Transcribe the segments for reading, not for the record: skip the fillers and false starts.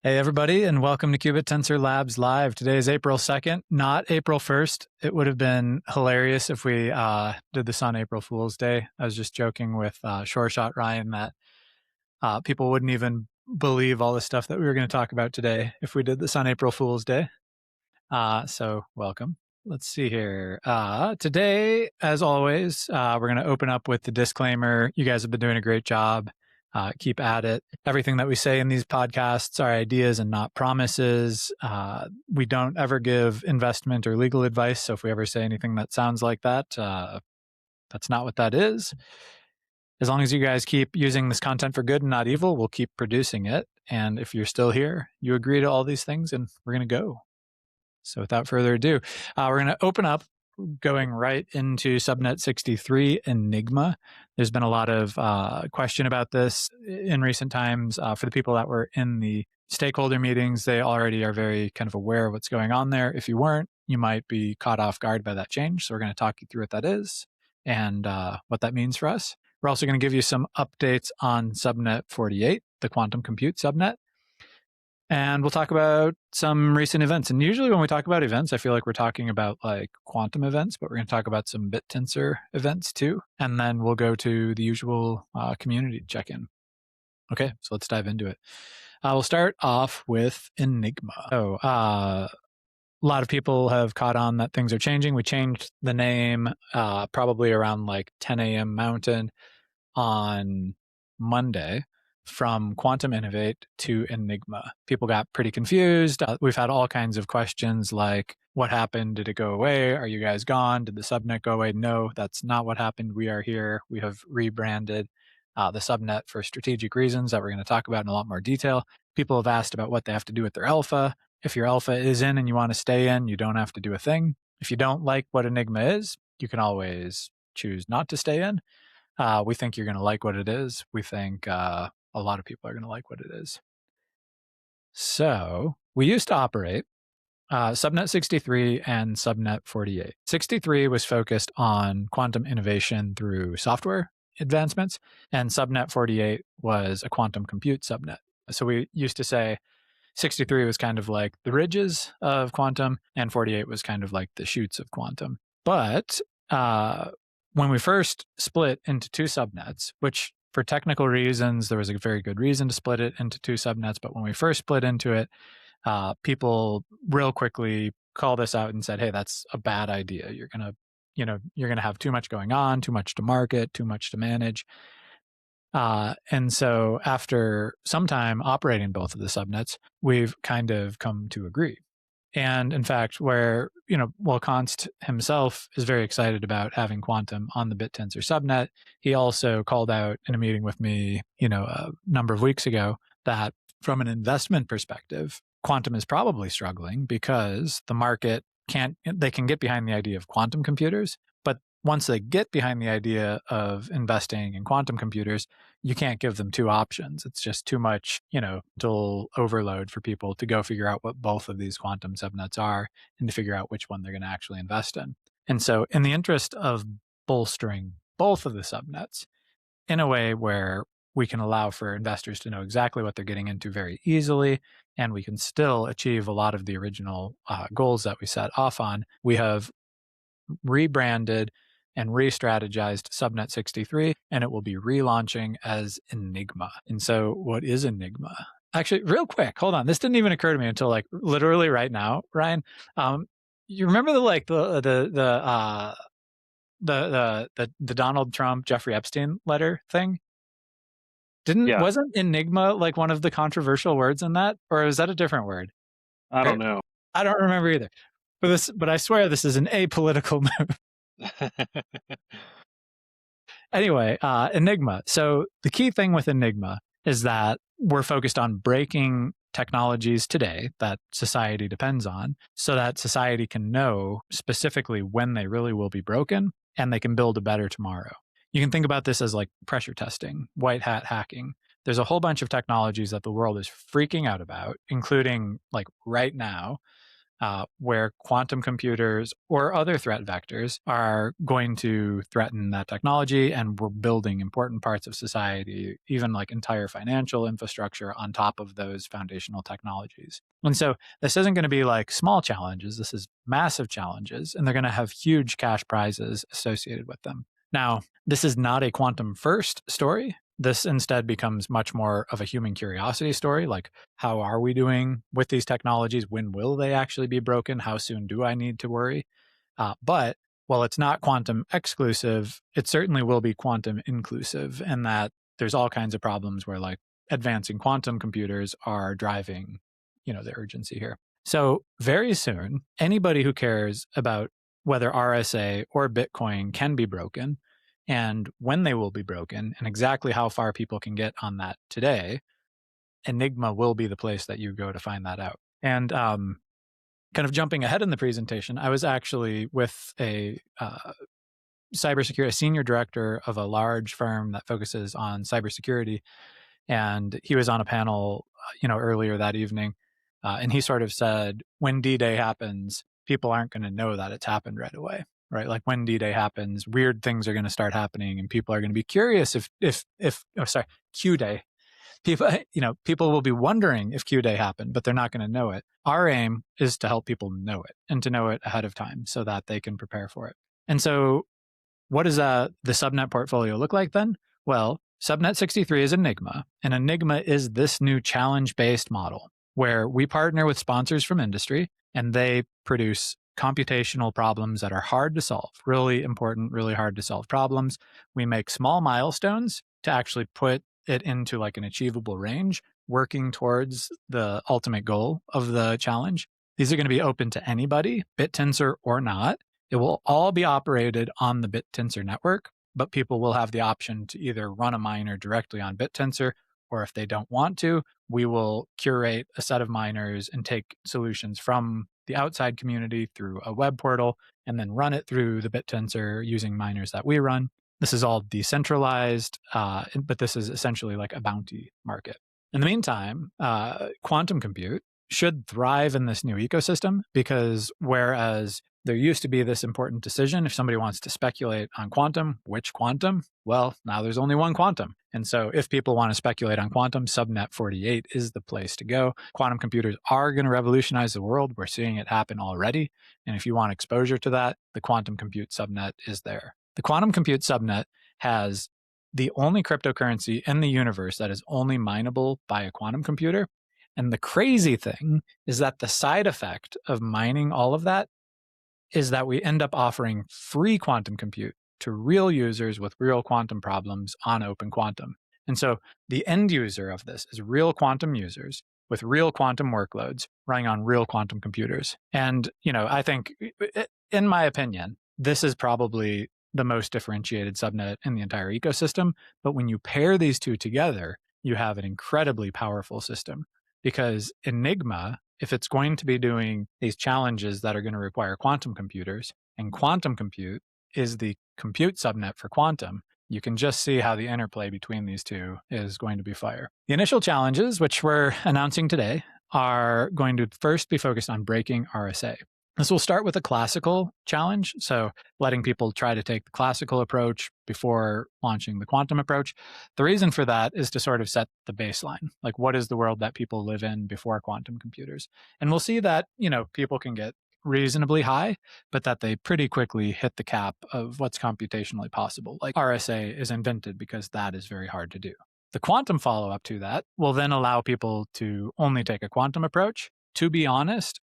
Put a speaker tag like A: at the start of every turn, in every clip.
A: Hey, everybody, and welcome to Qbtll Labs Live. Today is April 2nd, not April 1st. It would have been hilarious if we did this on April Fool's Day. I was just joking with Sure Shot Ryan that people wouldn't even believe all the stuff that we were going to talk about today if we did this on April Fool's Day. So welcome. Let's see here. Today, as always, we're going to open up with the disclaimer. You guys have been doing a great job. Keep at it. Everything that we say in these podcasts are ideas and not promises. We don't ever give investment or legal advice. So if we ever say anything that sounds like that, that's not what that is. As long as you guys keep using this content for good and not evil, we'll keep producing it. And if you're still here, you agree to all these things, and we're going to go. So without further ado, we're going to open up going right into subnet 63 Enigma. There's been a lot of question about this in recent times. For the people that were in the stakeholder meetings, they already are very kind of aware of what's going on there. If you weren't, you might be caught off guard by that change. So we're going to talk you through what that is and what that means for us. We're also going to give you some updates on subnet 48, the quantum compute subnet. And we'll talk about some recent events. And usually when we talk about events, I feel like we're talking about like quantum events, but we're going to talk about some BitTensor events too. And then we'll go to the usual community check-in. Okay, so let's dive into it. We'll start off with Enigma. So a lot of people have caught on that things are changing. We changed the name probably around like 10 a.m. Mountain on Monday from Quantum Innovate to Enigma. People got pretty confused. We've had all kinds of questions like, what happened? Did it go away? Are you guys gone? Did the subnet go away? No, that's not what happened. We are here. We have rebranded the subnet for strategic reasons that we're going to talk about in a lot more detail. People have asked about what they have to do with their alpha. If your alpha is in and you want to stay in, you don't have to do a thing. If you don't like what Enigma is, you can always choose not to stay in. We think you're going to like what it is. We think a lot of people are going to like what it is. So we used to operate subnet 63 and subnet 48. 63 was focused on quantum innovation through software advancements, and subnet 48 was a quantum compute subnet. So we used to say 63 was kind of like the ridges of quantum, and 48 was kind of like the shoots of quantum. But when we first split into two subnets, which for technical reasons, there was a very good reason to split it into two subnets. But when we first split into it, people real quickly called us out and said, hey, that's a bad idea. You're going to have too much going on, too much to market, too much to manage. And so after some time operating both of the subnets, we've kind of come to agree. And in fact, while Const himself is very excited about having quantum on the BitTensor subnet, he also called out in a meeting with me, a number of weeks ago, that from an investment perspective, quantum is probably struggling because the market they can get behind the idea of quantum computers, but once they get behind the idea of investing in quantum computers, you can't give them two options. It's just too much, mental overload for people to go figure out what both of these quantum subnets are and to figure out which one they're going to actually invest in. And so in the interest of bolstering both of the subnets in a way where we can allow for investors to know exactly what they're getting into very easily, and we can still achieve a lot of the original goals that we set off on, we have rebranded and re-strategized subnet 63, and it will be relaunching as Enigma. And so what is Enigma? Actually, real quick, hold on. This didn't even occur to me until like literally right now, Ryan. You remember the Donald Trump, Jeffrey Epstein letter thing? Wasn't Enigma like one of the controversial words in that? Or is that a different word?
B: I don't know.
A: I don't remember either. But I swear this is an apolitical move. Anyway, Enigma. So the key thing with Enigma is that we're focused on breaking technologies today that society depends on so that society can know specifically when they really will be broken and they can build a better tomorrow. You can think about this as like pressure testing, white hat hacking. There's a whole bunch of technologies that the world is freaking out about, including like right now, where quantum computers or other threat vectors are going to threaten that technology, and we're building important parts of society, even like entire financial infrastructure on top of those foundational technologies. And so this isn't going to be like small challenges, this is massive challenges, and they're going to have huge cash prizes associated with them. Now, this is not a quantum first story. This instead becomes much more of a human curiosity story, like how are we doing with these technologies? When will they actually be broken? How soon do I need to worry? But while it's not quantum exclusive, it certainly will be quantum inclusive, and that there's all kinds of problems where like advancing quantum computers are driving, the urgency here. So very soon, anybody who cares about whether RSA or Bitcoin can be broken and when they will be broken and exactly how far people can get on that today, Enigma will be the place that you go to find that out. And kind of jumping ahead in the presentation, I was actually with a cybersecurity senior director of a large firm that focuses on cybersecurity, and he was on a panel, earlier that evening, and he sort of said, when D-Day happens, people aren't going to know that it's happened right away, right? Like when D-Day happens, weird things are going to start happening, and people are going to be curious Q-Day. People will be wondering if Q-Day happened, but they're not going to know it. Our aim is to help people know it and to know it ahead of time so that they can prepare for it. And so what does the subnet portfolio look like then? Well, subnet 63 is Enigma, and Enigma is this new challenge-based model where we partner with sponsors from industry, and they produce computational problems that are hard to solve, really important, really hard to solve problems. We make small milestones to actually put it into like an achievable range, working towards the ultimate goal of the challenge. These are going to be open to anybody, BitTensor or not. It will all be operated on the BitTensor network, but people will have the option to either run a miner directly on BitTensor, or if they don't want to, we will curate a set of miners and take solutions from the outside community through a web portal and then run it through the BitTensor using miners that we run. This is all decentralized, but this is essentially like a bounty market. In the meantime, quantum compute should thrive in this new ecosystem, because whereas there used to be this important decision, if somebody wants to speculate on quantum, which quantum? Well, now there's only one quantum. And so if people want to speculate on quantum, subnet 48 is the place to go. Quantum computers are going to revolutionize the world. We're seeing it happen already. And if you want exposure to that, the quantum compute subnet is there. The quantum compute subnet has the only cryptocurrency in the universe that is only mineable by a quantum computer. And the crazy thing is that the side effect of mining all of that is that we end up offering free quantum compute to real users with real quantum problems on Open Quantum. And so the end user of this is real quantum users with real quantum workloads running on real quantum computers. And, I think, in my opinion, this is probably the most differentiated subnet in the entire ecosystem. But when you pair these two together, you have an incredibly powerful system, because Enigma, if it's going to be doing these challenges that are going to require quantum computers, and quantum compute is the compute subnet for quantum, you can just see how the interplay between these two is going to be fire. The initial challenges, which we're announcing today, are going to first be focused on breaking RSA. This will start with a classical challenge, so letting people try to take the classical approach before launching the quantum approach. The reason for that is to sort of set the baseline, like what is the world that people live in before quantum computers? And we'll see that, people can get reasonably high, but that they pretty quickly hit the cap of what's computationally possible. Like RSA is invented because that is very hard to do. The quantum follow-up to that will then allow people to only take a quantum approach. To be honest,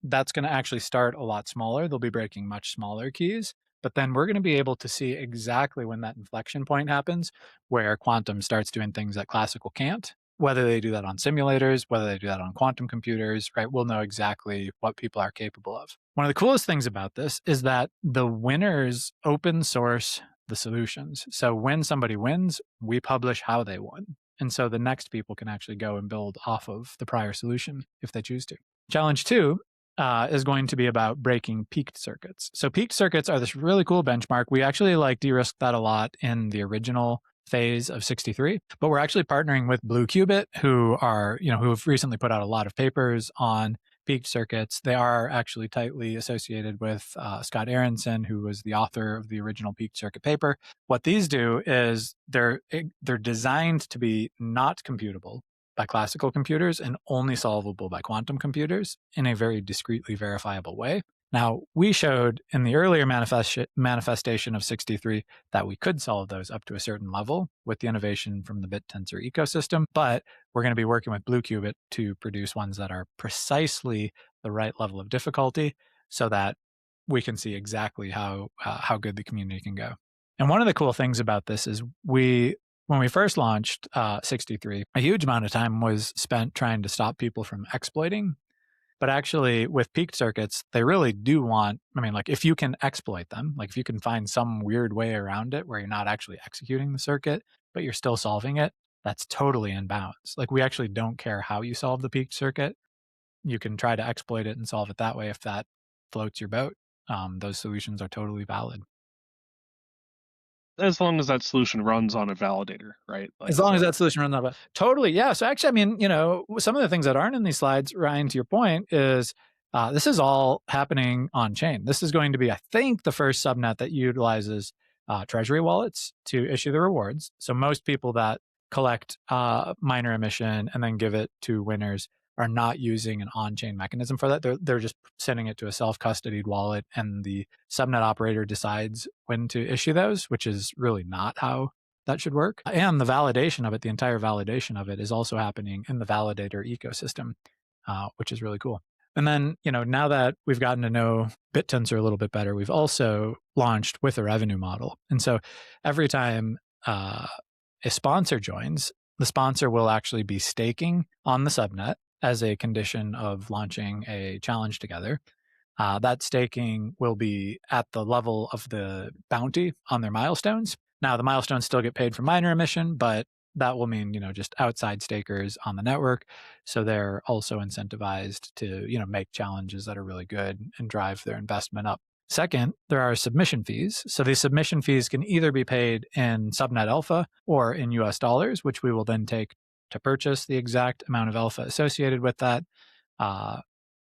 A: that's going to actually start a lot smaller. They'll be breaking much smaller keys, but then we're going to be able to see exactly when that inflection point happens, where quantum starts doing things that classical can't. Whether they do that on simulators, whether they do that on quantum computers, right? We'll know exactly what people are capable of. One of the coolest things about this is that the winners open source the solutions. So when somebody wins, we publish how they won. And so the next people can actually go and build off of the prior solution if they choose to. Challenge 2 is going to be about breaking peaked circuits. So peaked circuits are this really cool benchmark. We actually de-risked that a lot in the original phase of 63, but we're actually partnering with Qbtll, who have recently put out a lot of papers on peaked circuits. They are actually tightly associated with Scott Aronson, who was the author of the original peaked circuit paper. What these do is they're designed to be not computable by classical computers and only solvable by quantum computers in a very discretely verifiable way. Now, we showed in the earlier manifestation of 63 that we could solve those up to a certain level with the innovation from the BitTensor ecosystem, but we're going to be working with BlueQubit to produce ones that are precisely the right level of difficulty so that we can see exactly how good the community can go. And one of the cool things about this is when we first launched 63, a huge amount of time was spent trying to stop people from exploiting. But actually, with peaked circuits, they really do want, like if you can exploit them, like if you can find some weird way around it where you're not actually executing the circuit, but you're still solving it, that's totally in bounds. Like we actually don't care how you solve the peaked circuit. You can try to exploit it and solve it that way if that floats your boat. Those solutions are totally valid.
B: As long as that solution runs on a validator, right?
A: Like, as long as that solution runs on a totally, yeah. So actually, some of the things that aren't in these slides, Ryan, to your point, is this is all happening on chain. This is going to be, I think, the first subnet that utilizes treasury wallets to issue the rewards. So most people that collect miner emission and then give it to winners are not using an on-chain mechanism for that. They're just sending it to a self-custodied wallet, and the subnet operator decides when to issue those, which is really not how that should work. And the validation of it, the entire validation of it, is also happening in the validator ecosystem, which is really cool. And then, now that we've gotten to know BitTensor a little bit better, we've also launched with a revenue model. And so every time a sponsor joins, the sponsor will actually be staking on the subnet as a condition of launching a challenge together. That staking will be at the level of the bounty on their milestones. Now, the milestones still get paid for miner emission, but that will mean, just outside stakers on the network. So they're also incentivized to, make challenges that are really good and drive their investment up. Second, there are submission fees. So these submission fees can either be paid in subnet alpha or in US dollars, which we will then take to purchase the exact amount of alpha associated with that.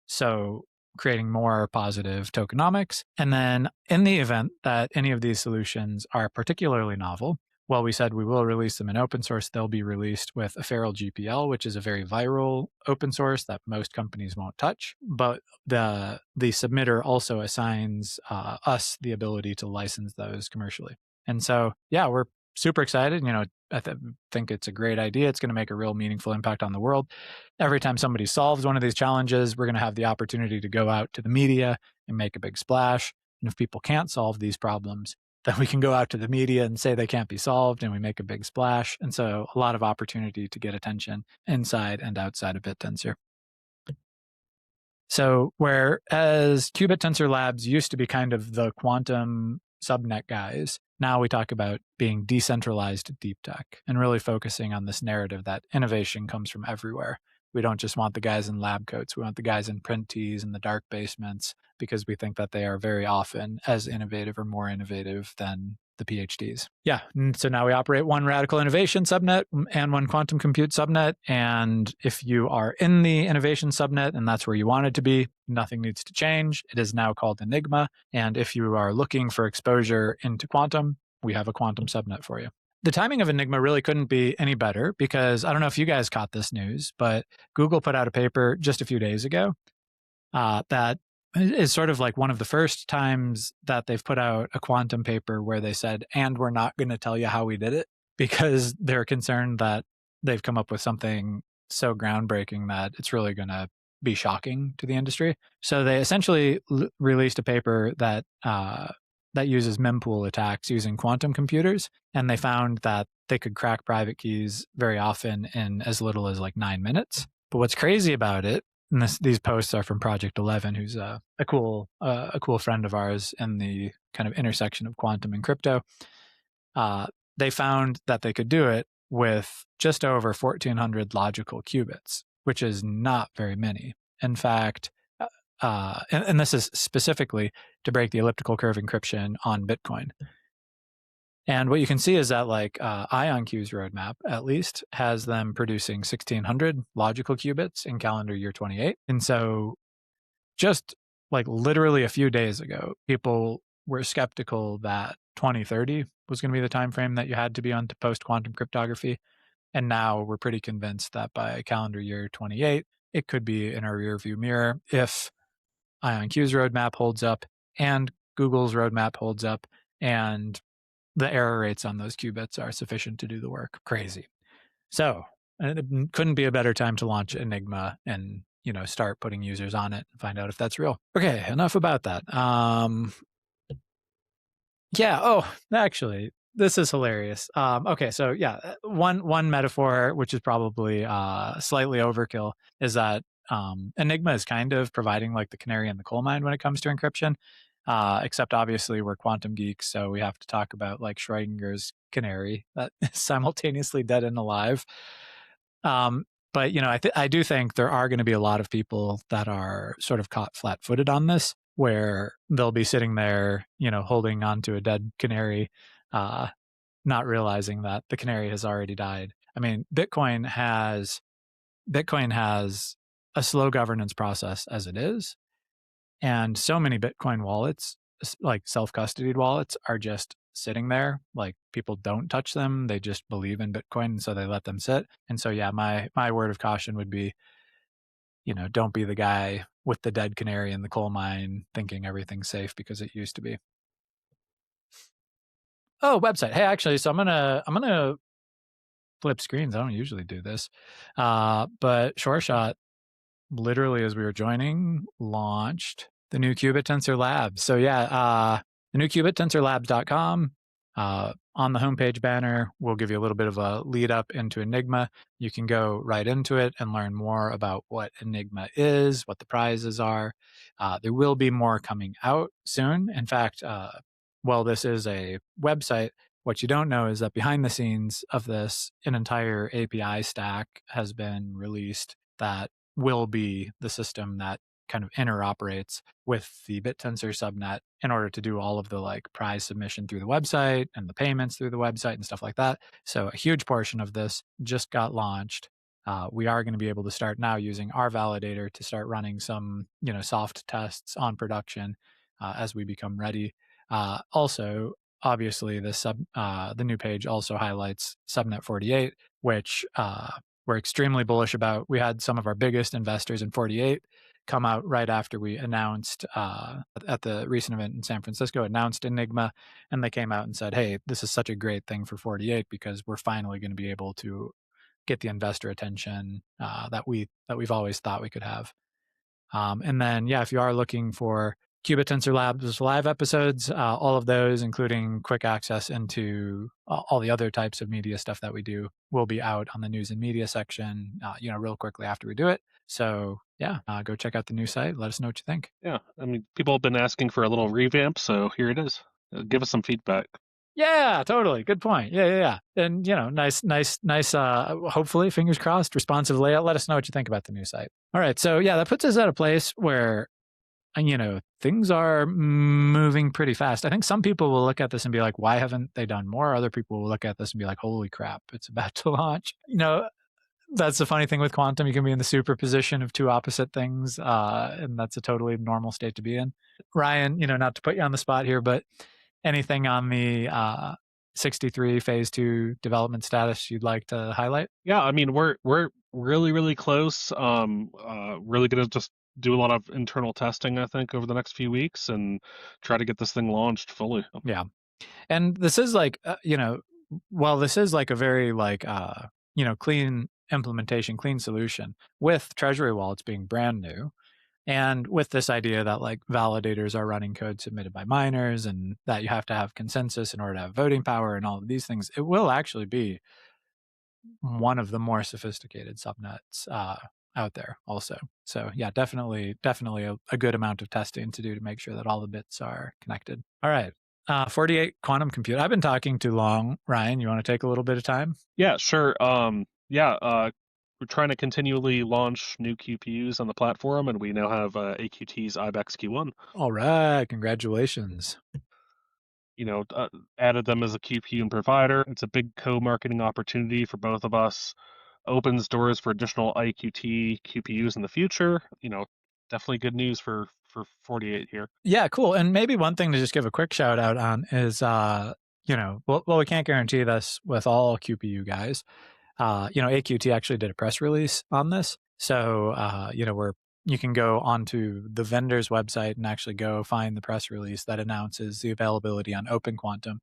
A: So creating more positive tokenomics. And then in the event that any of these solutions are particularly novel, well, we said we will release them in open source. They'll be released with ephemeral Qbtll, which is a very viral open source that most companies won't touch. But the submitter also assigns us the ability to license those commercially. And so, yeah, we're super excited. I think it's a great idea. It's going to make a real meaningful impact on the world. Every time somebody solves one of these challenges, we're going to have the opportunity to go out to the media and make a big splash. And if people can't solve these problems, then we can go out to the media and say they can't be solved, and we make a big splash. And so a lot of opportunity to get attention inside and outside of BitTensor. So whereas Qbtll Labs used to be kind of the quantum subnet guys, now we talk about being decentralized deep tech and really focusing on this narrative that innovation comes from everywhere. We don't just want the guys in lab coats. We want the guys in print tees and the dark basements, because we think that they are very often as innovative or more innovative than the PhDs. Yeah. And so now we operate one radical innovation subnet and one quantum compute subnet. And if you are in the innovation subnet and that's where you want it to be, nothing needs to change. It is now called Enigma. And if you are looking for exposure into quantum, we have a quantum subnet for you. The timing of Enigma really couldn't be any better, because I don't know if you guys caught this news, but Google put out a paper just a few days ago that is sort of like one of the first times that they've put out a quantum paper where they said, and we're not going to tell you how we did it, because they're concerned that they've come up with something so groundbreaking that it's really going to be shocking to the industry. So they essentially released a paper that uses mempool attacks using quantum computers, and they found that they could crack private keys very often in as little as like 9 minutes. But what's crazy about it, and these posts are from Project 11, who's a cool friend of ours in the kind of intersection of quantum and crypto. They found that they could do it with just over 1,400 logical qubits, which is not very many. In fact, and this is specifically to break the elliptical curve encryption on Bitcoin. And what you can see is that IonQ's roadmap, at least, has them producing 1,600 logical qubits in calendar year 28. And so just like literally a few days ago, people were skeptical that 2030 was going to be the time frame that you had to be on to post quantum cryptography. And now we're pretty convinced that by calendar year 28, it could be in our rearview mirror if IonQ's roadmap holds up and Google's roadmap holds up and the error rates on those qubits are sufficient to do the work. Crazy. So it couldn't be a better time to launch Enigma and start putting users on it and find out if that's real. Okay, enough about that. Yeah. Oh, actually, this is hilarious. Okay, so yeah, one metaphor, which is probably slightly overkill, is that Enigma is kind of providing like the canary in the coal mine when it comes to encryption. Except obviously we're quantum geeks, so we have to talk about like Schrodinger's canary that is simultaneously dead and alive. Um, but I do think there are going to be a lot of people that are sort of caught flat-footed on this, where they'll be sitting there, holding onto a dead canary, uh, not realizing that the canary has already died. I mean, Bitcoin has a slow governance process as it is, and so many Bitcoin wallets, like self-custodied wallets, are just sitting there. Like people don't touch them. They just believe in Bitcoin, and so they let them sit. And so yeah, my word of caution would be, don't be the guy with the dead canary in the coal mine thinking everything's safe because it used to be. Oh, website. Hey, actually, so I'm gonna flip screens. I don't usually do this. But SureShot, literally as we were joining, launched the new Qubit Tensor Labs. So yeah, the new QbtTensorLabs.com. On the homepage banner, we'll give you a little bit of a lead up into Enigma. You can go right into it and learn more about what Enigma is, what the prizes are. There will be more coming out soon. In fact, while this is a website, what you don't know is that behind the scenes of this, an entire API stack has been released that will be the system that kind of interoperates with the BitTensor subnet in order to do all of the like prize submission through the website and the payments through the website and stuff like that. So a huge portion of this just got launched. We are going to be able to start now using our validator to start running some, soft tests on production as we become ready. Also, obviously, the new page also highlights Subnet 48, which we're extremely bullish about. We had some of our biggest investors in 48 come out right after we announced at the recent event in San Francisco, announced Enigma, and they came out and said, hey, this is such a great thing for 48 because we're finally going to be able to get the investor attention that we've always thought we could have. And then, yeah, if you are looking for Qubit Tensor Labs live episodes, all of those, including quick access into all the other types of media stuff that we do, will be out on the news and media section, real quickly after we do it. So yeah, go check out the new site. Let us know what you think.
B: Yeah, I mean, people have been asking for a little revamp, so here it is. Give us some feedback.
A: Yeah, totally. Good point. Yeah. And nice. Hopefully, fingers crossed, responsive layout. Let us know what you think about the new site. All right. So yeah, that puts us at a place where things are moving pretty fast. I think some people will look at this and be like, why haven't they done more? Other people will look at this and be like, holy crap, it's about to launch. That's the funny thing with quantum. You can be in the superposition of two opposite things, and that's a totally normal state to be in. Ryan, not to put you on the spot here, but anything on the 63 phase 2 development status you'd like to highlight?
B: Yeah, I mean, we're really close. Really gonna just do a lot of internal testing, I think, over the next few weeks and try to get this thing launched fully.
A: Yeah. And this is like, well, this is like a very like, clean implementation, clean solution with Treasury wallets being brand new. And with this idea that like validators are running code submitted by miners and that you have to have consensus in order to have voting power and all of these things, it will actually be one of the more sophisticated subnets out there also. So yeah, definitely a good amount of testing to do to make sure that all the bits are connected. All right. 48 quantum compute. I've been talking too long. Ryan, you want to take a little bit of time?
B: Yeah, sure. We're trying to continually launch new QPUs on the platform, and we now have AQT's IBEX Q1.
A: All right. Congratulations.
B: Added them as a QPU provider. It's a big co-marketing opportunity for both of us. Opens doors for additional IQT QPUs in the future. definitely good news for 48 here.
A: Yeah, cool. And maybe one thing to just give a quick shout out on is, well, we can't guarantee this with all QPU guys. AQT actually did a press release on this. So, you can go onto the vendor's website and actually go find the press release that announces the availability on Open Quantum.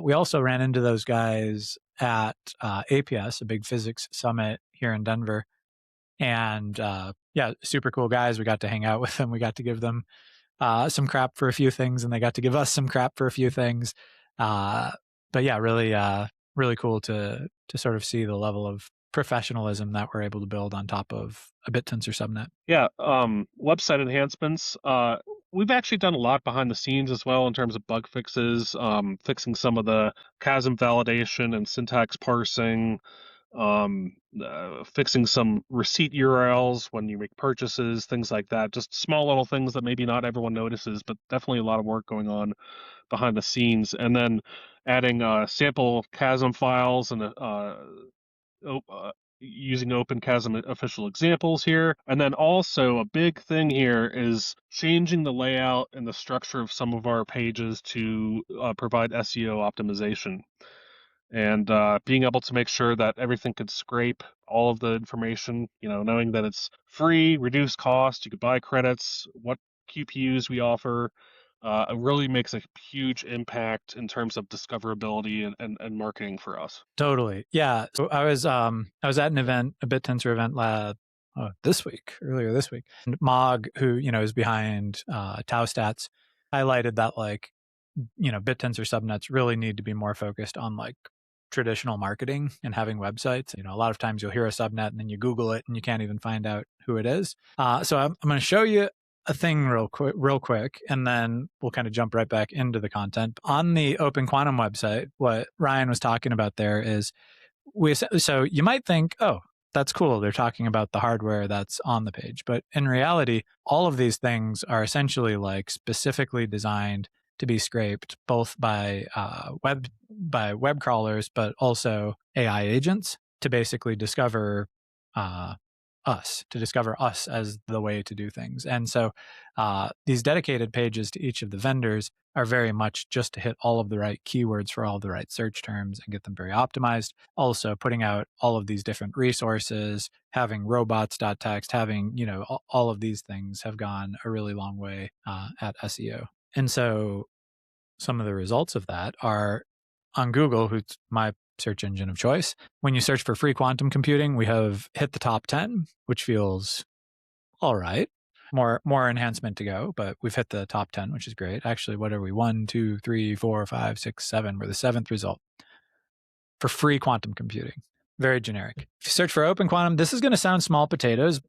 A: We also ran into those guys at APS, a big physics summit here in Denver. And yeah, super cool guys. We got to hang out with them. We got to give them some crap for a few things, and they got to give us some crap for a few things. But yeah, really cool to sort of see the level of professionalism that we're able to build on top of a BitTensor subnet.
B: Yeah, website enhancements. We've actually done a lot behind the scenes as well in terms of bug fixes, fixing some of the chasm validation and syntax parsing, fixing some receipt URLs when you make purchases, things like that. Just small little things that maybe not everyone notices, but definitely a lot of work going on behind the scenes. And then adding sample chasm files and using OpenChasm official examples here. And then also a big thing here is changing the layout and the structure of some of our pages to provide SEO optimization. And being able to make sure that everything could scrape all of the information, knowing that it's free, reduced cost, you could buy credits, what QPUs we offer, it really makes a huge impact in terms of discoverability and marketing for us.
A: Totally, yeah. So I was at an event, a BitTensor event earlier this week. And Mog, who is behind Tau Stats, highlighted that BitTensor subnets really need to be more focused on traditional marketing and having websites. A lot of times you'll hear a subnet and then you Google it and you can't even find out who it is. So I'm going to show you a thing real quick, and then we'll kind of jump right back into the content. On the Open Quantum website, what Ryan was talking about there is so you might think, oh, that's cool. They're talking about the hardware that's on the page. But in reality, all of these things are essentially specifically designed to be scraped both by web crawlers, but also AI agents to basically discover us as the way to do things. And so these dedicated pages to each of the vendors are very much just to hit all of the right keywords for all of the right search terms and get them very optimized. Also putting out all of these different resources, having robots.txt, having, all of these things have gone a really long way at SEO. And so some of the results of that are on Google, who's my search engine of choice. When you search for free quantum computing, we have hit the top 10, which feels all right. More enhancement to go, but we've hit the top 10, which is great. Actually, what are we? 1, 2, 3, 4, 5, 6, 7. We're the 7th result for free quantum computing. Very generic. If you search for Open Quantum, this is going to sound small potatoes.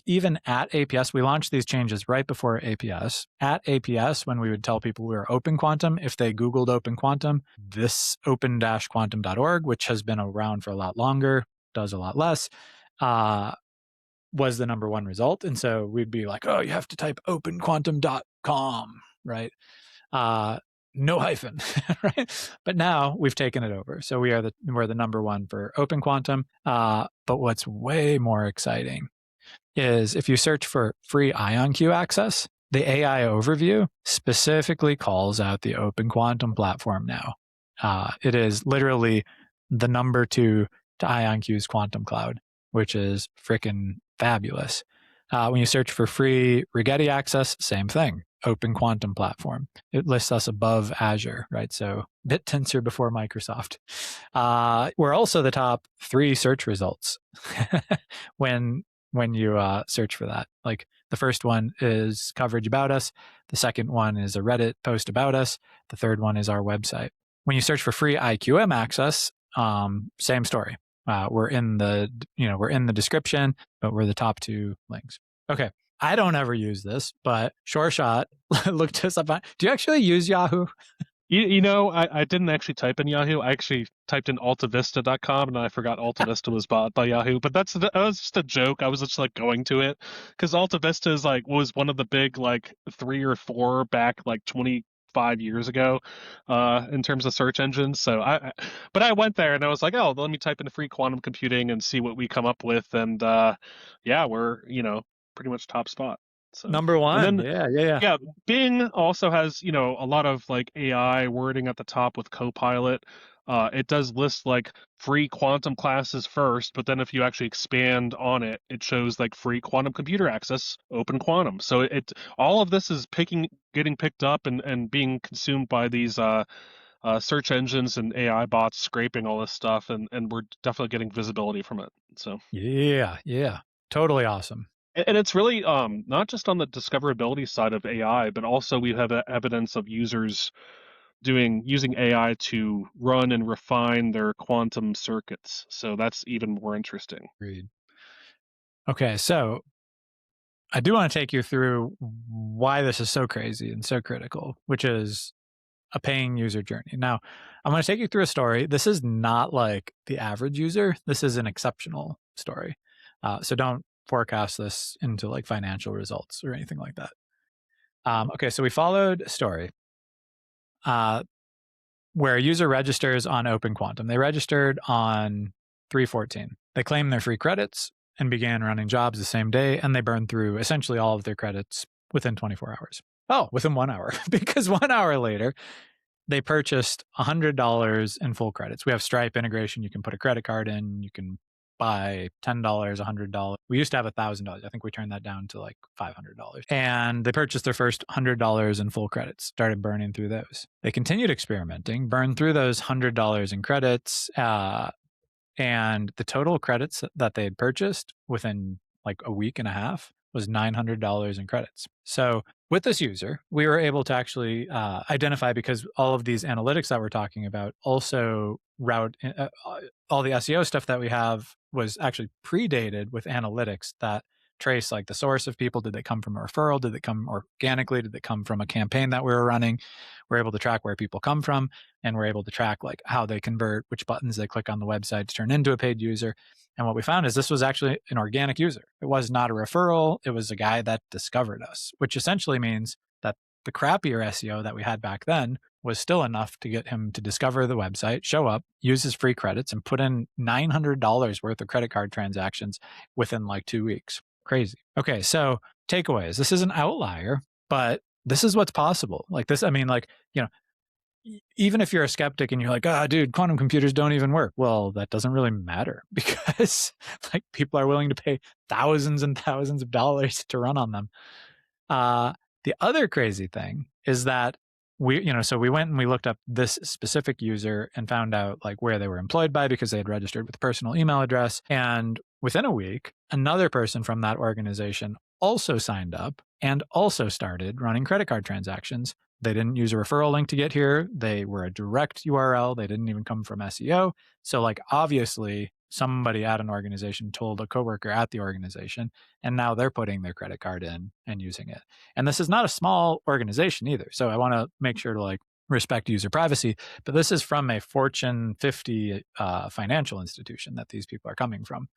A: Even at APS, we launched these changes right before APS. At APS, when we would tell people we were Open Quantum, if they Googled Open Quantum, this open-quantum.org, which has been around for a lot longer, does a lot less, was the number one result. And so we'd be like, oh, you have to type openquantum.com, right? No hyphen, right? But now we've taken it over. So we're the number one for Open Quantum. But what's way more exciting is if you search for free IonQ access, the AI overview specifically calls out the Open Quantum platform now. It is literally the number 2 to IonQ's Quantum Cloud, which is freaking fabulous. When you search for free Rigetti access, same thing. Open Quantum platform. It lists us above Azure, right? So BitTensor before Microsoft. We're also the top 3 search results when you search for that. Like the first one is coverage about us. The second one is a Reddit post about us. The third one is our website. When you search for free IQM access, same story. We're in the description, but we're the top 2 links. Okay. I don't ever use this, but SureShot looked us up. Do you actually use Yahoo?
B: I didn't actually type in Yahoo. I actually typed in altavista.com and I forgot AltaVista was bought by Yahoo. But that was just a joke. I was just going to it because AltaVista is was one of the big 3 or 4 back 25 years ago in terms of search engines. So but I went there and I was like, oh, let me type in free quantum computing and see what we come up with. And yeah, we're pretty much top spot. So,
A: Number
B: and
A: one.
B: then
A: Yeah, yeah, yeah.
B: yeah, Bing also has, a lot of like AI wording at the top with Copilot. It does list like free quantum classes first, but then if you actually expand on it, it shows like free quantum computer access, open quantum. So it all of this is getting picked up and being consumed by these search engines and AI bots scraping all this stuff, and we're definitely getting visibility from it. So.
A: Yeah, yeah. Totally awesome.
B: And it's really not just on the discoverability side of AI, but also we have evidence of users using AI to run and refine their quantum circuits. So that's even more interesting.
A: Agreed. Okay, so I do want to take you through why this is so crazy and so critical, which is a paying user journey. Now, I'm going to take you through a story. This is not like the average user. This is an exceptional story. So don't forecast this into like financial results or anything like that. Okay, so we followed a story uh, where a user registers on Open Quantum. They registered on 3/14. They claimed their free credits and began running jobs the same day, and they burned through essentially all of their credits within 24 hours. Oh, within 1 hour, because 1 hour later, they purchased $100 in full credits. We have Stripe integration. You can put a credit card in. You can buy $10, $100. We used to have $1,000. I think we turned that down to like $500. And they purchased their first $100 in full credits, started burning through those. They continued experimenting, burned through those $100 in credits, and the total credits that they had purchased within like a week and a half was $900 in credits. So with this user, we were able to actually identify, because all of these analytics that we're talking about also route all the SEO stuff that we have was actually predated with analytics that trace like the source of people. Did they come from a referral? Did they come organically? Did they come from a campaign that we were running? We're able to track where people come from, and we're able to track like how they convert, which buttons they click on the website to turn into a paid user. And what we found is this was actually an organic user. It was not a referral. It was a guy that discovered us, which essentially means that the crappier SEO that we had back then was still enough to get him to discover the website, show up, use his free credits, and put in $900 worth of credit card transactions within like 2 weeks. Crazy. Okay, so takeaways. This is an outlier, but this is what's possible. Like this, I mean, like, even if you're a skeptic and you're like, dude, quantum computers don't even work. Well, that doesn't really matter because like people are willing to pay thousands and thousands of dollars to run on them. The other crazy thing is that so we went and we looked up this specific user and found out like where they were employed by, because they had registered with a personal email address. And within a week, another person from that organization also signed up and also started running credit card transactions. They didn't use a referral link to get here. They were a direct URL. They didn't even come from SEO. So like obviously somebody at an organization told a coworker at the organization, and now they're putting their credit card in and using it. And this is not a small organization either. So I want to make sure to like respect user privacy, but this is from a Fortune 50 financial institution that these people are coming from.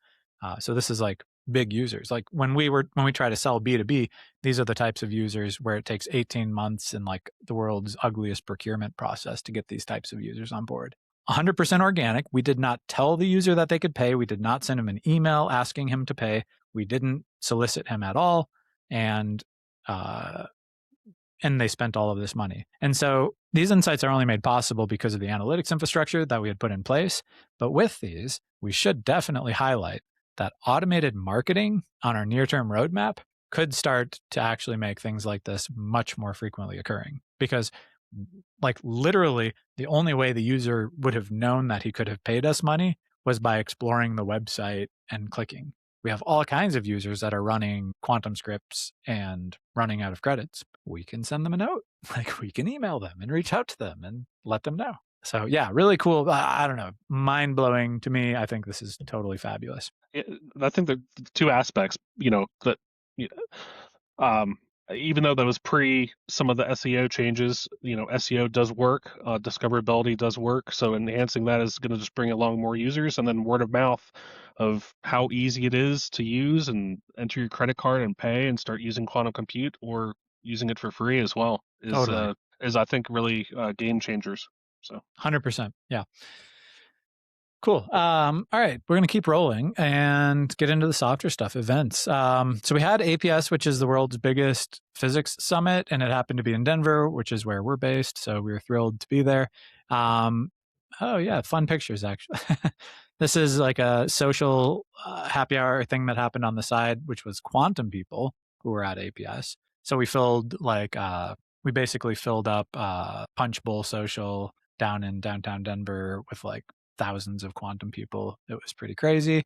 A: So this is like big users. Like when we try to sell B2B, these are the types of users where it takes 18 months and like the world's ugliest procurement process to get these types of users on board. 100% organic. We did not tell the user that they could pay. We did not send him an email asking him to pay. We didn't solicit him at all. And they spent all of this money. And so these insights are only made possible because of the analytics infrastructure that we had put in place. But with these, we should definitely highlight that automated marketing on our near-term roadmap could start to actually make things like this much more frequently occurring. Because like literally the only way the user would have known that he could have paid us money was by exploring the website and clicking. We have all kinds of users that are running quantum scripts and running out of credits. We can send them a note. Like we can email them and reach out to them and let them know. So yeah, really cool. I don't know, mind blowing to me. I think this is totally fabulous.
B: I think the two aspects, that um, even though that was pre some of the SEO changes, SEO does work, discoverability does work. So enhancing that is going to just bring along more users, and then word of mouth of how easy it is to use and enter your credit card and pay and start using quantum compute or using it for free as well
A: Totally.
B: is I think really game changers. So
A: 100%. Yeah. Cool. All right, we're gonna keep rolling and get into the softer stuff. Events. So we had APS, which is the world's biggest physics summit, and it happened to be in Denver, which is where we're based. So we were thrilled to be there. Um, oh yeah, fun pictures actually. This is like a social happy hour thing that happened on the side, which was quantum people who were at APS. So we basically filled up Punch Bowl Social down in downtown Denver with like thousands of quantum people. It was pretty crazy.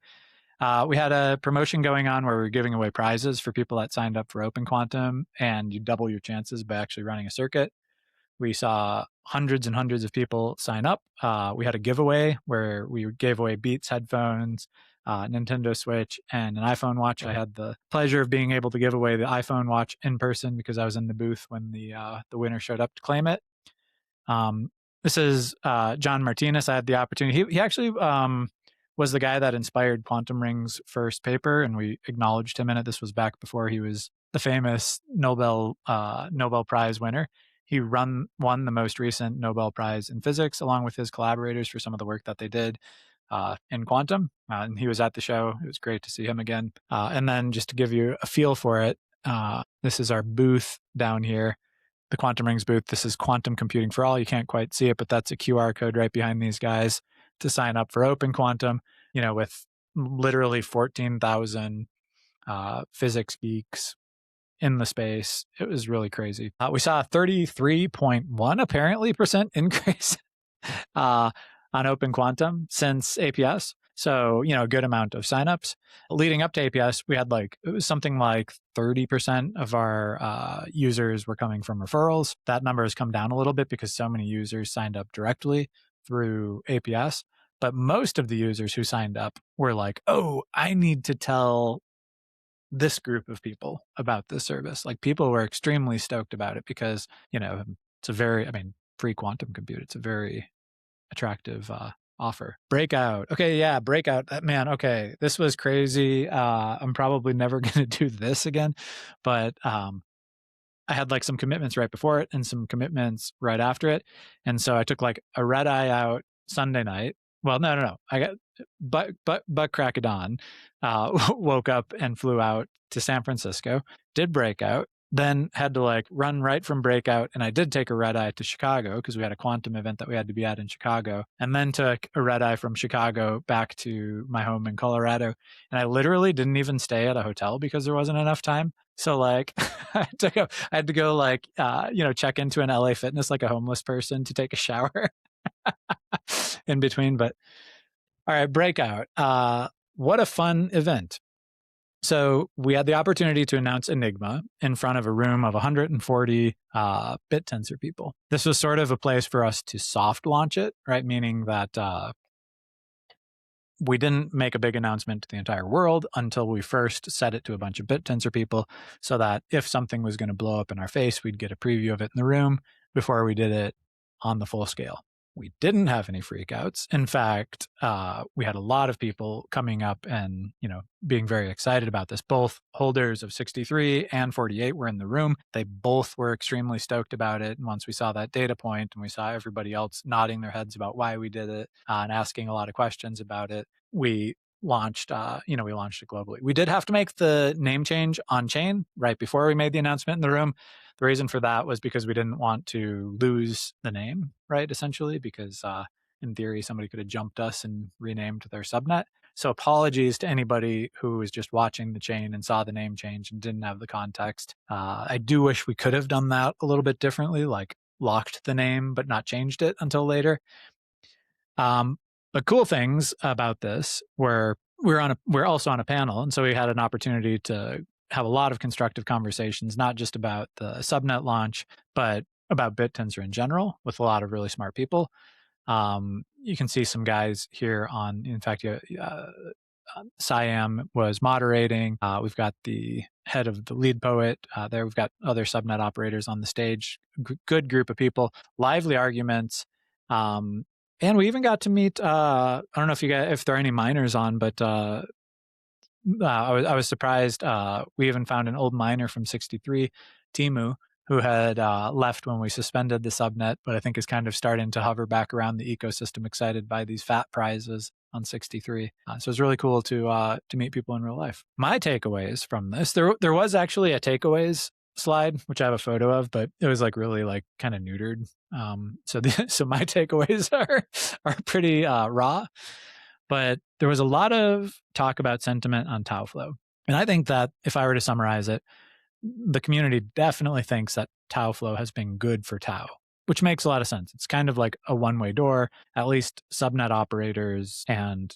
A: We had a promotion going on where we were giving away prizes for people that signed up for Open Quantum, and you double your chances by actually running a circuit. We saw hundreds and hundreds of people sign up. We had a giveaway where we gave away Beats headphones, Nintendo Switch, and an iPhone watch. I had the pleasure of being able to give away the iPhone watch in person because I was in the booth when the winner showed up to claim it. Um, this is John Martinez. I had the opportunity. He actually was the guy that inspired Quantum Ring's first paper, and we acknowledged him in it. This was back before he was the famous Nobel Prize winner. He won the most recent Nobel Prize in physics, along with his collaborators for some of the work that they did in quantum. And he was at the show. It was great to see him again. And then just to give you a feel for it, this is our booth down here, the Quantum Rings booth. This is Quantum Computing for All. You can't quite see it, but that's a QR code right behind these guys to sign up for Open Quantum, with literally 14,000 physics geeks in the space. It was really crazy. We saw a 33.1 apparently percent increase uh, on Open Quantum since APS. So, a good amount of signups. Leading up to APS, we had it was something like 30% of our users were coming from referrals. That number has come down a little bit because so many users signed up directly through APS. But most of the users who signed up were like, oh, I need to tell this group of people about this service. Like, people were extremely stoked about it because, it's free quantum compute. It's a very attractive offer. Breakout. Okay, yeah, breakout. Man, okay, this was crazy. I'm probably never going to do this again, but I had some commitments right before it and some commitments right after it, and so I took a red eye out Sunday night. Well, no. I got butt crack of dawn. Woke up and flew out to San Francisco. Did breakout. Then had to run right from breakout, and I did take a red eye to Chicago because we had a quantum event that we had to be at in Chicago, and then took a red eye from Chicago back to my home in Colorado. And I literally didn't even stay at a hotel because there wasn't enough time. So I had to go check into an LA Fitness like a homeless person to take a shower in between. But all right, breakout. What a fun event. So we had the opportunity to announce Enigma in front of a room of 140 BitTensor people. This was sort of a place for us to soft launch it, right? Meaning that we didn't make a big announcement to the entire world until we first said it to a bunch of BitTensor people, so that if something was going to blow up in our face, we'd get a preview of it in the room before we did it on the full scale. We didn't have any freakouts. In fact, we had a lot of people coming up and, being very excited about this. Both holders of 63 and 48 were in the room. They both were extremely stoked about it. And once we saw that data point and we saw everybody else nodding their heads about why we did it and asking a lot of questions about it, we launched it globally. We did have to make the name change on chain right before we made the announcement in the room. The reason for that was because we didn't want to lose the name, right? Essentially, because in theory, somebody could have jumped us and renamed their subnet. So apologies to anybody who was just watching the chain and saw the name change and didn't have the context. I do wish we could have done that a little bit differently, like locked the name but not changed it until later. But cool things about this were we're also on a panel, and so we had an opportunity to have a lot of constructive conversations, not just about the subnet launch, but about BitTensor in general, with a lot of really smart people. You can see some guys here on, in fact, Siam was moderating. We've got the head of the lead poet there. We've got other subnet operators on the stage. Good group of people, lively arguments. And we even got to meet, I don't know if there are any miners on, but I was surprised. We even found an old miner from 63, Timu, who had left when we suspended the subnet, but I think is kind of starting to hover back around the ecosystem, excited by these fat prizes. on 63. So it's really cool to meet people in real life. My takeaways from this, there was actually a takeaways slide, which I have a photo of, but it was like really like kind of neutered. So my takeaways are pretty raw, but there was a lot of talk about sentiment on tau flow. And I think that if I were to summarize it, the community definitely thinks that tau flow has been good for tau, which makes a lot of sense. It's kind of like a one-way door. At least subnet operators and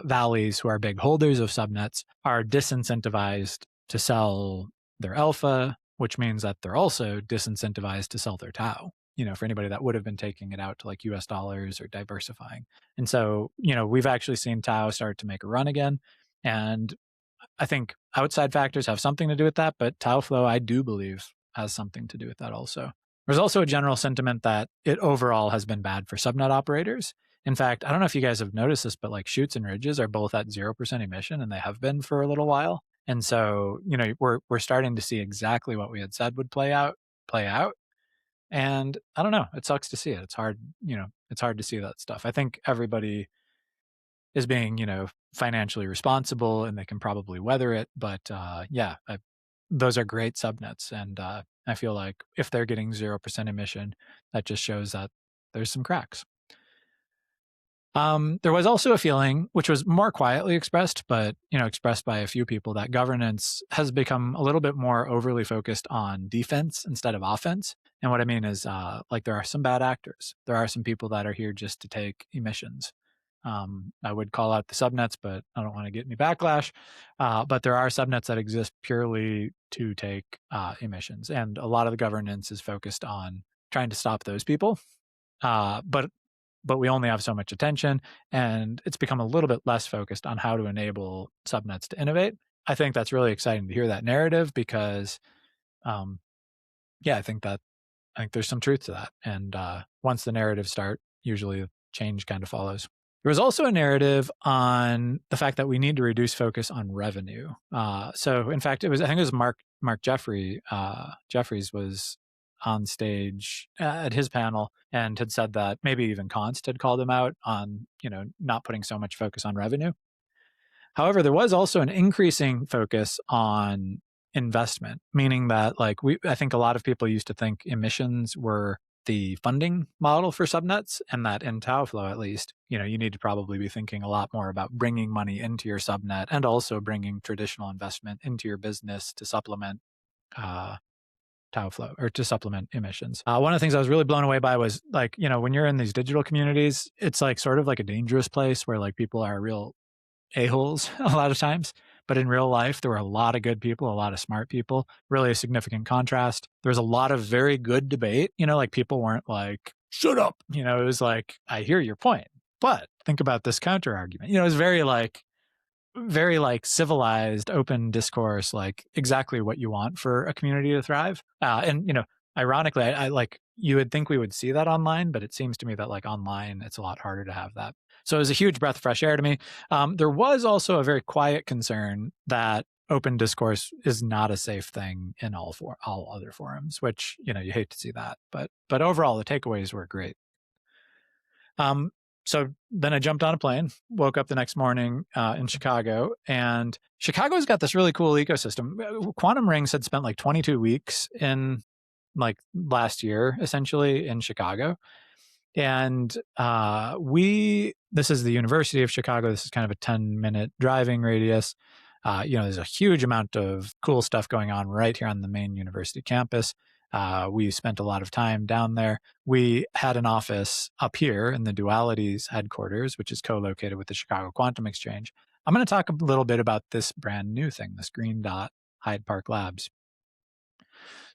A: valleys who are big holders of subnets are disincentivized to sell their alpha, which means that they're also disincentivized to sell their tau, for anybody that would have been taking it out to like US dollars or diversifying. And so, we've actually seen tau start to make a run again. And I think outside factors have something to do with that, but tau flow, I do believe, has something to do with that also. There's also a general sentiment that it overall has been bad for subnet operators. In fact, I don't know if you guys have noticed this, but like Chutes and Ridges are both at 0% emission, and they have been for a little while. And so, we're starting to see exactly what we had said would play out. And I don't know, it sucks to see it. It's hard, it's hard to see that stuff. I think everybody is being, financially responsible and they can probably weather it. But those are great subnets. And I feel like if they're getting 0% emission, that just shows that there's some cracks. There was also a feeling, which was more quietly expressed, but expressed by a few people, that governance has become a little bit more overly focused on defense instead of offense. And what I mean is, like, there are some bad actors. There are some people that are here just to take emissions. I would call out the subnets, but I don't want to get any backlash. But there are subnets that exist purely to take emissions, and a lot of the governance is focused on trying to stop those people. But we only have so much attention, and it's become a little bit less focused on how to enable subnets to innovate. I think that's really exciting to hear that narrative because, I think there's some truth to that. And once the narratives start, usually change kind of follows. There was also a narrative on the fact that we need to reduce focus on revenue. So, in fact, I think it was Mark Jeffries was on stage at his panel and had said that maybe even Const had called him out on, not putting so much focus on revenue. However, there was also an increasing focus on investment, meaning that I think a lot of people used to think emissions were the funding model for subnets, and that in TauFlow, at least, you need to probably be thinking a lot more about bringing money into your subnet and also bringing traditional investment into your business to supplement TauFlow or to supplement emissions. One of the things I was really blown away by was when you're in these digital communities, it's like sort of like a dangerous place where like people are real a-holes a lot of times. But in real life, there were a lot of good people, a lot of smart people, really a significant contrast. There was a lot of very good debate, like people weren't like, shut up. It was like, I hear your point, but think about this counter argument. It was very civilized, open discourse, like exactly what you want for a community to thrive. And ironically, I like, you would think we would see that online, but it seems to me that like online, it's a lot harder to have that. So it was a huge breath of fresh air to me. There was also a very quiet concern that open discourse is not a safe thing in all other forums, which, you hate to see that. But overall, the takeaways were great. So then I jumped on a plane, woke up the next morning in Chicago, and Chicago's got this really cool ecosystem. Quantum Rings had spent like 22 weeks in like last year, essentially, in Chicago. And this is the University of Chicago. This is kind of a 10-minute driving radius. There's a huge amount of cool stuff going on right here on the main university campus. We spent a lot of time down there. We had an office up here in the Dualities headquarters, which is co-located with the Chicago Quantum Exchange. I'm going to talk a little bit about this brand new thing, this green dot, Hyde Park Labs.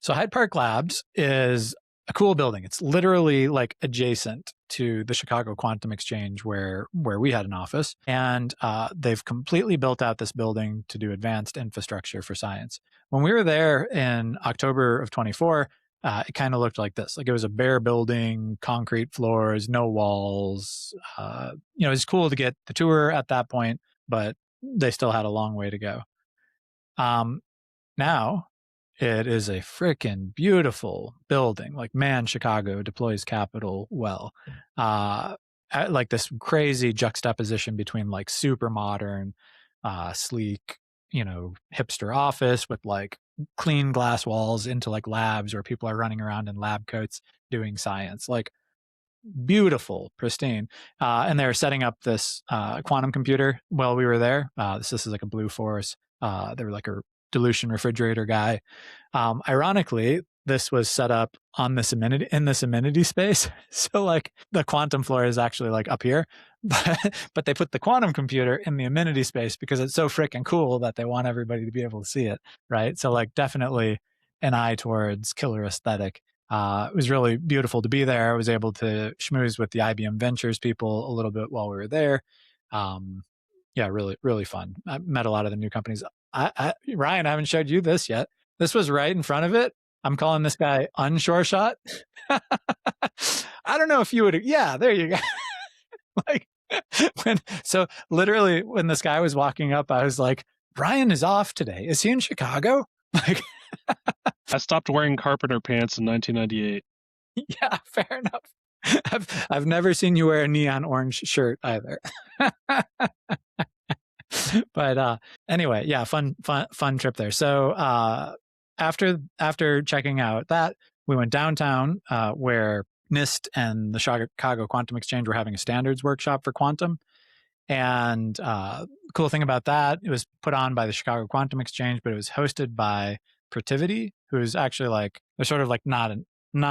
A: So Hyde Park Labs is a cool building. It's literally like adjacent to the Chicago Quantum Exchange where we had an office. And they've completely built out this building to do advanced infrastructure for science. When we were there in October of 24, it kind of looked like this. Like it was a bare building, concrete floors, no walls. It was cool to get the tour at that point, but they still had a long way to go. Now, it is a freaking beautiful building. Like, man, Chicago deploys capital well. like this crazy juxtaposition between like super modern, sleek, hipster office with like clean glass walls into like labs where people are running around in lab coats doing science. Like beautiful, pristine. And they were setting up this quantum computer while we were there. This is like a Blue Force. They were like a dilution refrigerator guy. Ironically, this was set up on this amenity space. So like the quantum floor is actually like up here, but they put the quantum computer in the amenity space because it's so freaking cool that they want everybody to be able to see it, right? So like definitely an eye towards killer aesthetic. It was really beautiful to be there. I was able to schmooze with the IBM Ventures people a little bit while we were there. Um, yeah, really, really fun. I met a lot of the new companies. Ryan, I haven't showed you this yet. This was right in front of it. I'm calling this guy Unshore Shot. I don't know if you would. Yeah, there you go. Like, so literally, when this guy was walking up, I was like, Ryan is off today. Is he in Chicago? Like,
B: I stopped wearing carpenter pants in 1998.
A: yeah, fair enough. I've never seen you wear a neon orange shirt either. But anyway, yeah, fun trip there. So after checking out that, we went downtown where NIST and the Chicago Quantum Exchange were having a standards workshop for quantum. And cool thing about that, it was put on by the Chicago Quantum Exchange, but it was hosted by Protiviti, who is actually like, they're sort of like not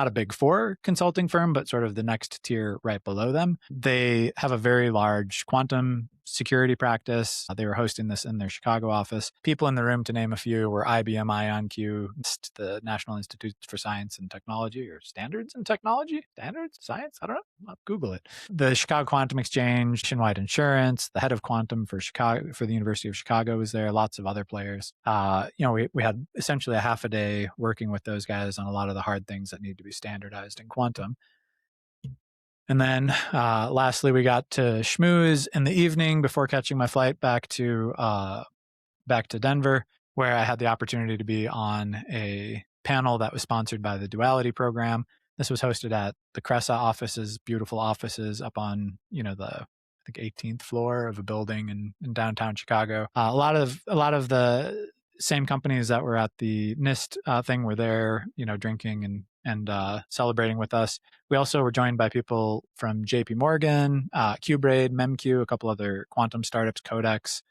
A: a big four consulting firm, but sort of the next tier right below them. They have a very large quantum security practice. They were hosting this in their Chicago office. People in the room, to name a few, were IBM IonQ, the National Institute for Science and Technology, or Standards and Technology? Standards? Science? I don't know. I'll Google it. The Chicago Quantum Exchange, Nationwide Insurance, the head of quantum for Chicago, for the University of Chicago was there, lots of other players. We had essentially a half a day working with those guys on a lot of the hard things that need to be standardized in quantum. And then lastly, we got to schmooze in the evening before catching my flight back to Denver, where I had the opportunity to be on a panel that was sponsored by the Duality program. This was hosted at the Cressa offices, beautiful offices up on, the I think 18th floor of a building in downtown Chicago. A lot of the same companies that were at the NIST thing were there, drinking and celebrating with us. We also were joined by people from JP Morgan, Qbtll, MemQ, a couple other quantum startups, Codex.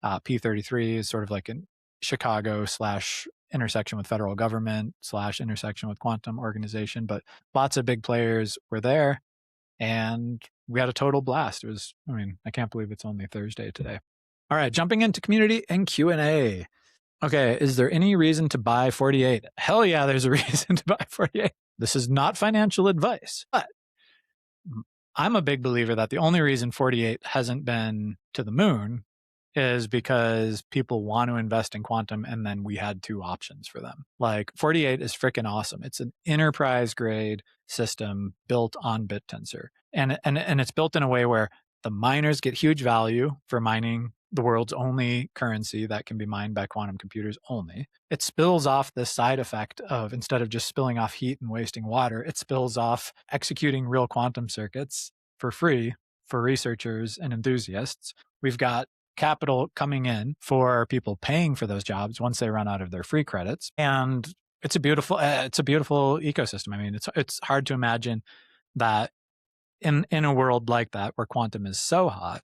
A: P33 is sort of like in Chicago / intersection with federal government / intersection with quantum organization, but lots of big players were there, and we had a total blast. I can't believe it's only Thursday today. All right, jumping into community and Q&A. Okay, is there any reason to buy 48? Hell yeah, there's a reason to buy 48. This is not financial advice, but I'm a big believer that the only reason 48 hasn't been to the moon is because people want to invest in quantum, and then we had two options for them. Like 48 is freaking awesome. It's an enterprise grade system built on BitTensor. And it's built in a way where the miners get huge value for mining the world's only currency that can be mined by quantum computers only. It spills off this side effect of, instead of just spilling off heat and wasting water, it spills off executing real quantum circuits for free for researchers and enthusiasts. We've got capital coming in for people paying for those jobs once they run out of their free credits, and it's a beautiful ecosystem. I mean, it's hard to imagine that in a world like that where quantum is so hot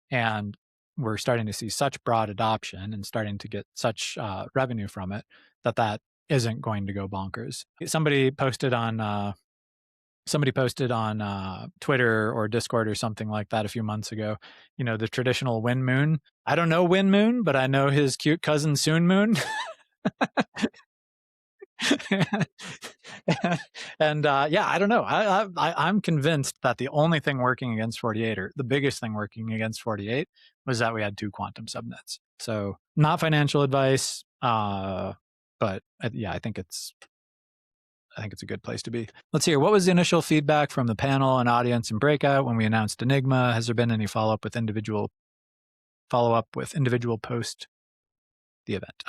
A: and we're starting to see such broad adoption and starting to get such revenue from it, that isn't going to go bonkers. Somebody posted on Twitter or Discord or something like that a few months ago, the traditional Win Moon. I don't know Win Moon, but I know his cute cousin Soon Moon. And I don't know. I'm convinced that the only thing working against 48, or the biggest thing working against 48, was that we had two quantum subnets. So not financial advice, but I think it's a good place to be. Let's hear, what was the initial feedback from the panel and audience and breakout when we announced Enigma? Has there been any follow-up with individual post the event?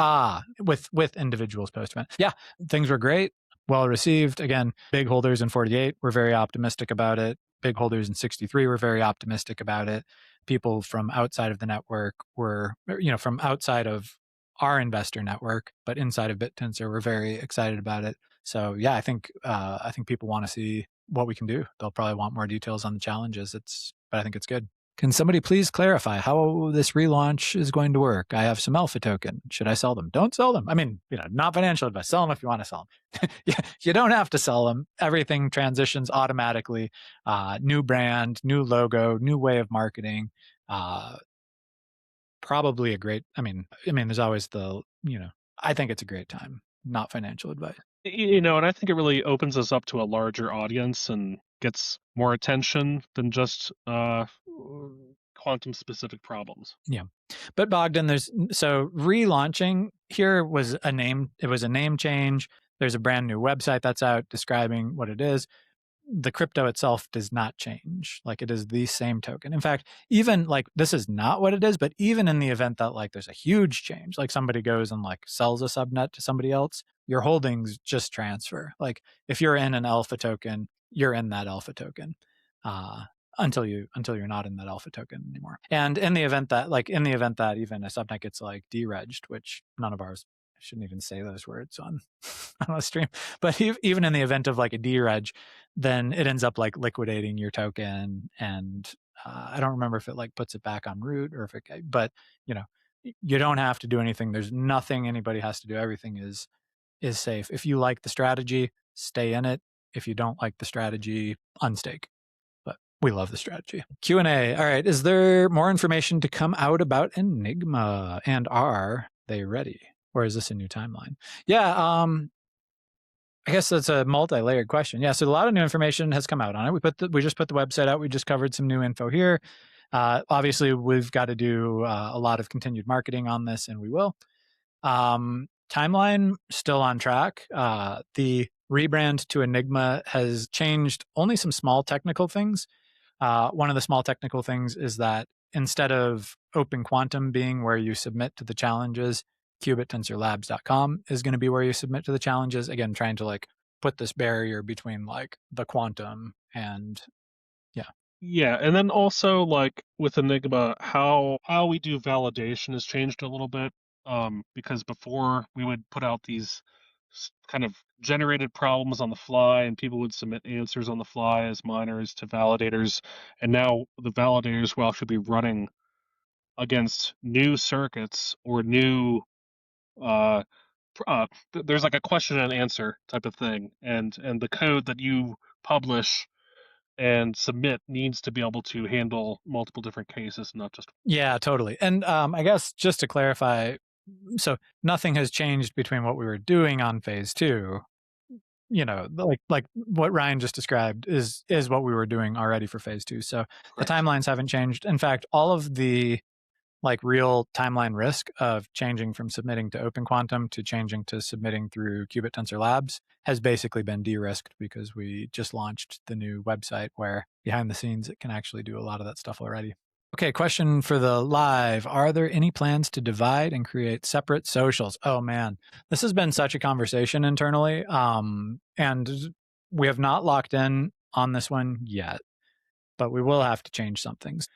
A: With individuals post event. Yeah, things were great, well received. Again, big holders in 48 were very optimistic about it. big holders in 63 were very optimistic about it. People from outside of the network were, from outside of our investor network, but inside of BitTensor, were very excited about it. So yeah, I think people want to see what we can do. They'll probably want more details on the challenges. But I think it's good. Can somebody please clarify how this relaunch is going to work? I have some alpha token. Should I sell them? Don't sell them. I mean, not financial advice. Sell them if you want to sell them. You don't have to sell them. Everything transitions automatically. New brand, new logo, new way of marketing. Probably a great. There's always I think it's a great time. Not financial advice.
B: And I think it really opens us up to a larger audience and gets more attention than just quantum specific problems.
A: Yeah. But Bogdan, so relaunching here was a name. It was a name change. There's a brand new website that's out describing what it is. The crypto itself does not change. Like, it is the same token. In fact, even like, this is not what it is, but even in the event that like there's a huge change, like somebody goes and like sells a subnet to somebody else, your holdings just transfer. Like, if you're in an alpha token, you're in that alpha token. Until you're not in that alpha token anymore. And in the event that even a subnet gets like deregged, which none of ours, I shouldn't even say those words on on a stream, but even in the event of like a dereg, then it ends up like liquidating your token. And I don't remember if it like puts it back on root or if it, but you don't have to do anything. There's nothing anybody has to do. Everything is safe. If you like the strategy, stay in it. If you don't like the strategy, unstake. But we love the strategy. Q&A. All right. Is there more information to come out about Enigma? And are they ready? Or is this a new timeline? Yeah. I guess that's a multi-layered question. Yeah. So a lot of new information has come out on it. We just put the website out. We just covered some new info here. Obviously, we've got to do a lot of continued marketing on this, and we will. Timeline still on track. The rebrand to Enigma has changed only some small technical things. One of the small technical things is that instead of Open Quantum being where you submit to the challenges, qbttensorlabs.com is going to be where you submit to the challenges. Again, trying to like put this barrier between like the quantum and yeah.
B: Yeah, and then also like with Enigma, how we do validation has changed a little bit. Because before we would put out these kind of generated problems on the fly, and people would submit answers on the fly as miners to validators, and now the validators will actually be running against new circuits or new there's like a question and answer type of thing, and the code that you publish and submit needs to be able to handle multiple different cases, not just.
A: Yeah, totally. And I guess just to clarify, so nothing has changed between what we were doing on phase 2. Like what Ryan just described is what we were doing already for phase 2. So the timelines haven't changed. In fact, all of the like real timeline risk of changing from submitting to Open Quantum to changing to submitting through Qubit Tensor Labs has basically been de-risked because we just launched the new website where behind the scenes it can actually do a lot of that stuff already. Okay, question for the live. Are there any plans to divide and create separate socials? Oh man, this has been such a conversation internally. And we have not locked in on this one yet, but we will have to change some things.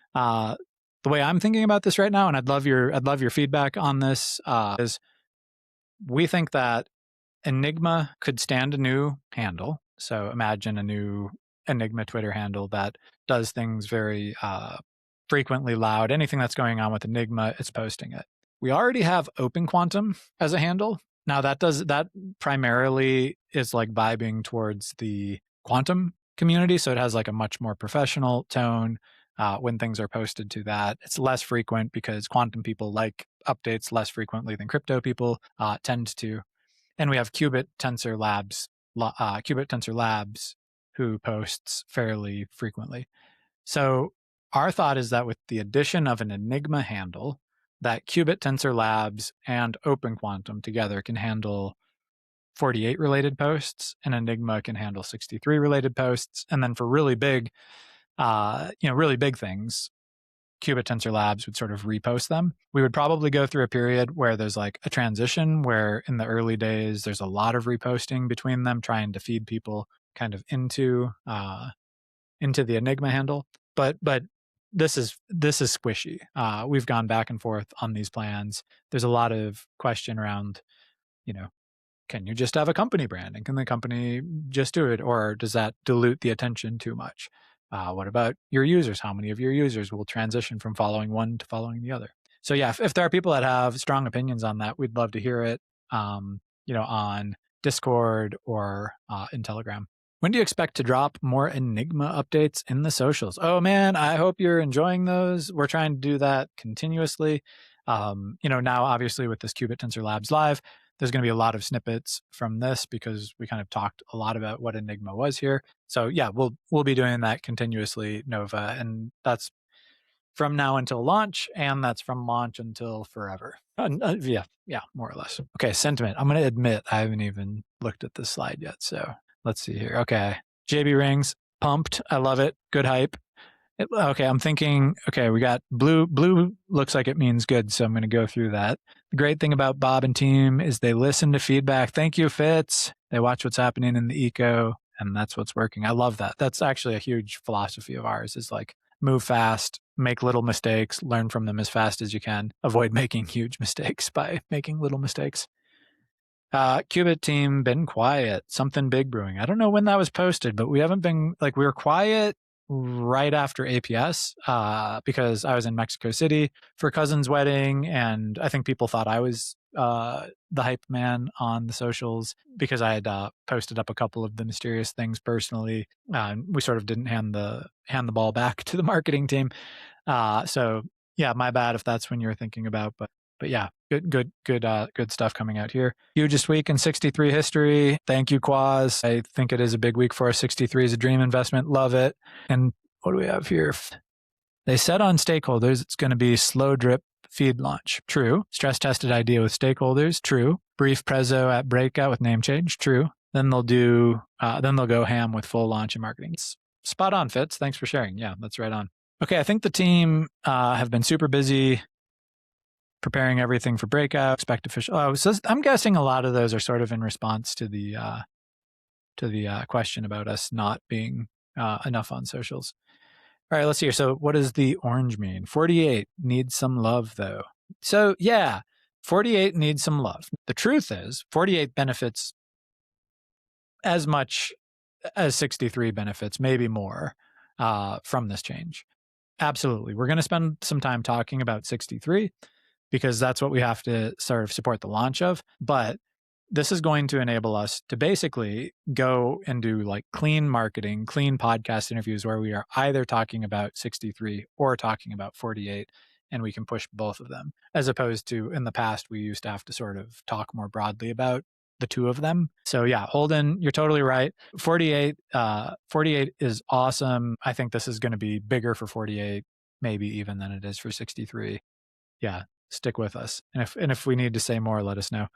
A: The way I'm thinking about this right now, and I'd love your feedback on this, is we think that Enigma could stand a new handle. So imagine a new Enigma Twitter handle that does things very frequently loud. Anything that's going on with Enigma, it's posting it. We already have Open Quantum as a handle. Now that primarily is like vibing towards the quantum community. So it has like a much more professional tone when things are posted to that. It's less frequent because quantum people like updates less frequently than crypto people tend to. And we have Qubit Tensor Labs, who posts fairly frequently. So our thought is that with the addition of an Enigma handle, that Qubit Tensor Labs and Open Quantum together can handle 48 related posts, and Enigma can handle 63 related posts. And then for really big, really big things, Qubit Tensor Labs would sort of repost them. We would probably go through a period where there's like a transition where in the early days, there's a lot of reposting between them, trying to feed people kind of into into the Enigma handle. But this is squishy. We've gone back and forth on these plans. There's a lot of question around, you know, can you just have a company brand and can the company just do it, or does that dilute the attention too much? What about your users? How many of your users will transition from following one to following the other? So yeah, if there are people that have strong opinions on that, we'd love to hear it. On Discord or in Telegram. When do you expect to drop more Enigma updates in the socials? Oh man, I hope you're enjoying those. We're trying to do that continuously. Now obviously with this Qubit Tensor Labs Live, there's going to be a lot of snippets from this because we kind of talked a lot about what Enigma was here. So yeah, we'll be doing that continuously, Nova, and that's from now until launch, and that's from launch until forever. Yeah, more or less. Okay, sentiment. I'm going to admit I haven't even looked at this slide yet, so let's see here. Okay, JB rings, pumped. I love it. Good hype. Okay, I'm thinking, okay, we got blue. Blue looks like it means good, so I'm going to go through that. The great thing about Bob and team is they listen to feedback. Thank you, Fitz. They watch what's happening in the eco, and that's what's working. I love that. That's actually a huge philosophy of ours, is like move fast, make little mistakes, learn from them as fast as you can, avoid making huge mistakes by making little mistakes. Qubit team been quiet. Something big brewing. I don't know when that was posted, but we haven't been, like, we were quiet right after APS because I was in Mexico City for a cousin's wedding, and I think people thought I was the hype man on the socials because I had posted up a couple of the mysterious things personally. We sort of didn't hand the ball back to the marketing team. So yeah, my bad if that's when you're thinking about, but yeah, good stuff coming out here. Hugest week in 63 history. Thank you, Quaz. I think it is a big week for us. 63 is a dream investment. Love it. And what do we have here? They said on stakeholders it's going to be slow drip feed launch. True. Stress tested idea with stakeholders. True. Brief prezzo at breakout with name change. True. Then they'll go ham with full launch and marketing. It's spot on, Fitz. Thanks for sharing. Yeah, that's right on. Okay, I think the team have been super busy preparing everything for breakout. Expect official. So I'm guessing a lot of those are sort of in response to the question about us not being enough on socials. All right, let's see here. So what does the orange mean? 48 needs some love, though. So yeah, 48 needs some love. The truth is 48 benefits as much as 63 benefits, maybe more, from this change. Absolutely. We're going to spend some time talking about 63 because that's what we have to sort of support the launch of. But this is going to enable us to basically go and do like clean marketing, clean podcast interviews where we are either talking about 63 or talking about 48, and we can push both of them, as opposed to in the past, we used to have to sort of talk more broadly about the two of them. So yeah, Holden, you're totally right. 48 is awesome. I think this is going to be bigger for 48, maybe even than it is for 63. Yeah, stick with us. And if we need to say more, let us know.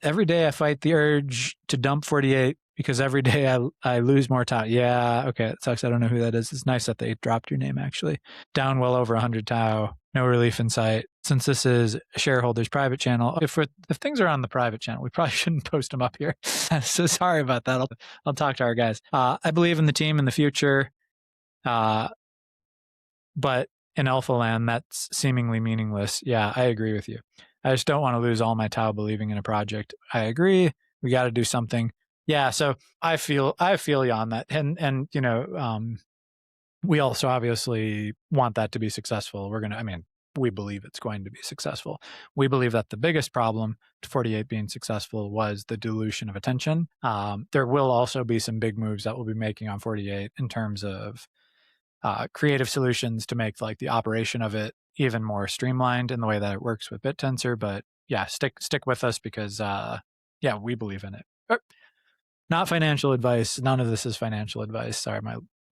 A: Every day I fight the urge to dump 48 because every day I lose more tau. Yeah, okay, it sucks. I don't know who that is. It's nice that they dropped your name, actually. Down well over 100 tau. No relief in sight. Since this is a shareholders private channel, if things are on the private channel, we probably shouldn't post them up here. So sorry about that. I'll talk to our guys. I believe in the team in the future, but in Alpha Land, that's seemingly meaningless. Yeah, I agree with you. I just don't want to lose all my tau believing in a project. I agree. We got to do something. Yeah, so I feel you on that, and we also obviously want that to be successful. We believe it's going to be successful. We believe that the biggest problem to 48 being successful was the dilution of attention. There will also be some big moves that we'll be making on 48 in terms of creative solutions to make like the operation of it even more streamlined in the way that it works with BitTensor. But yeah, stick with us because we believe in it. Not financial advice. None of this is financial advice. Sorry,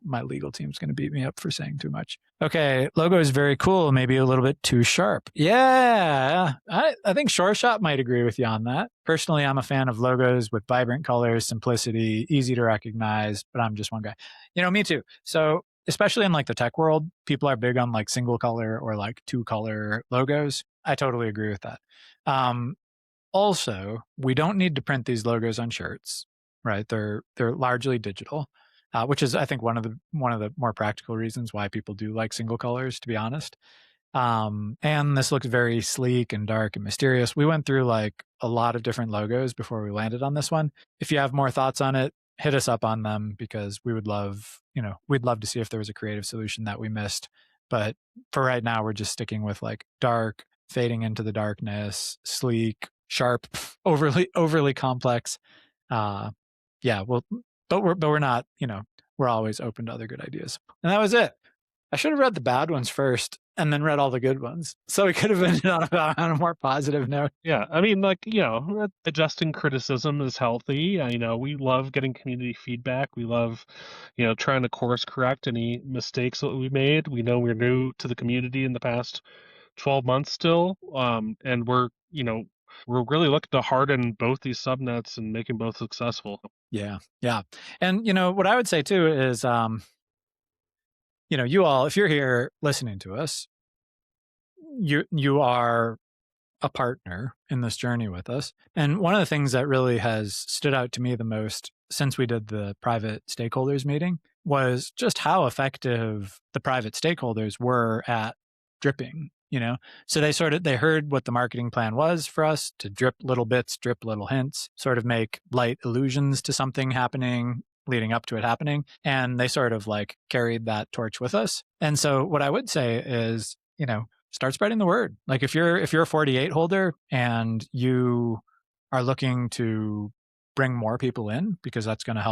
A: my legal team's going to beat me up for saying too much. Okay, logo is very cool. Maybe a little bit too sharp. Yeah, I think SureShot might agree with you on that. Personally, I'm a fan of logos with vibrant colors, simplicity, easy to recognize, but I'm just one guy. Me too. So especially in like the tech world, people are big on like single color or like two color logos. I totally agree with that. Also, we don't need to print these logos on shirts, right? They're largely digital. which is I think one of the more practical reasons why people do like single colors, to be honest. And this looks very sleek and dark and mysterious. We went through like a lot of different logos before we landed on this one. If you have more thoughts on it, hit us up on them because we would love, we'd love to see if there was a creative solution that we missed. But for right now, we're just sticking with like dark, fading into the darkness, sleek, sharp, overly complex. Uh, yeah, well, but we're not, we're always open to other good ideas. And that was it. I should have read the bad ones first and then read all the good ones. So we could have ended on a more positive note.
B: Yeah, I mean, like, adjusting criticism is healthy. We love getting community feedback. We love, trying to course correct any mistakes that we made. We know we're new to the community in the past 12 months still, and we're really looking to harden both these subnets and make them both successful.
A: Yeah. Yeah. And, what I would say too is, you all, if you're here listening to us, you are a partner in this journey with us. And one of the things that really has stood out to me the most since we did the private stakeholders meeting was just how effective the private stakeholders were at dripping, So they heard what the marketing plan was for us to drip little bits, drip little hints, sort of make light allusions to something happening leading up to it happening. And they sort of like carried that torch with us. And so what I would say is, start spreading the word. Like if you're a 48 holder and you are looking to bring more people in because that's going to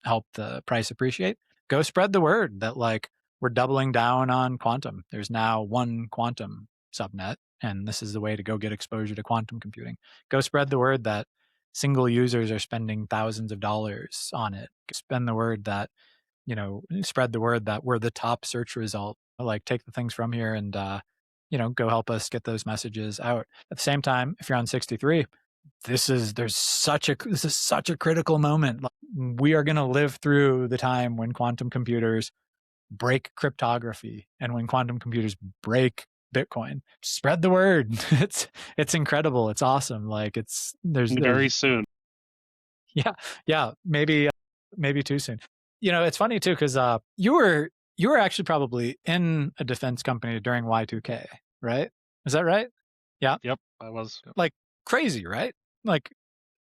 A: help the price appreciate, go spread the word that like we're doubling down on quantum. There's now one quantum subnet, and this is the way to go get exposure to quantum computing. Go spread the word that single users are spending thousands of dollars on it. Spread the word that we're the top search result. Like take the things from here and go help us get those messages out. At the same time, if you're on 63, this is such a critical moment. We are going to live through the time when quantum computers break cryptography and when quantum computers break Bitcoin. Spread the word. It's incredible. It's awesome. Like there's
B: Very soon.
A: yeah, maybe too soon. It's funny too because you were actually probably in a defense company during Y2K, right? Is that right? Yeah.
B: Yep, I was. Yep.
A: Like crazy, right? Like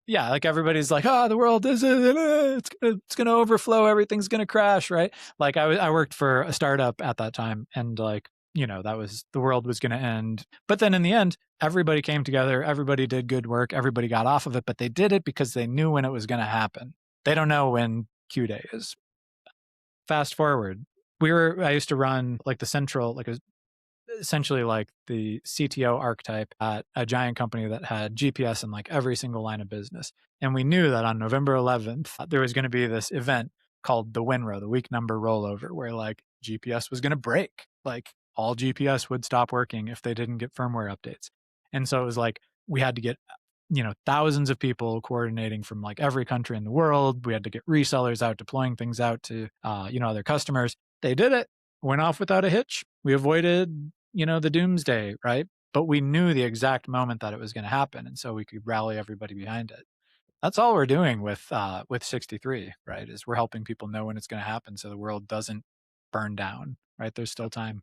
A: yeah, like everybody's like, the world is it's gonna overflow, everything's gonna crash, right? Like I worked for a startup at that time, and like that was the world was gonna end. But then in the end, everybody came together, everybody did good work, everybody got off of it, but they did it because they knew when it was gonna happen. They don't know when Q day is. Fast forward, I used to run like the central, like essentially like the CTO archetype at a giant company that had GPS in like every single line of business. And we knew that on November 11th, there was going to be this event called the WinRow, the week number rollover, where like GPS was going to break. Like all GPS would stop working if they didn't get firmware updates. And so it was like we had to get thousands of people coordinating from like every country in the world. We had to get resellers out, deploying things out to other customers. They did it, went off without a hitch. We avoided the doomsday, right? But we knew the exact moment that it was going to happen, and so we could rally everybody behind it. That's all we're doing with 63, right? Is we're helping people know when it's going to happen, so the world doesn't burn down, right? There's still time.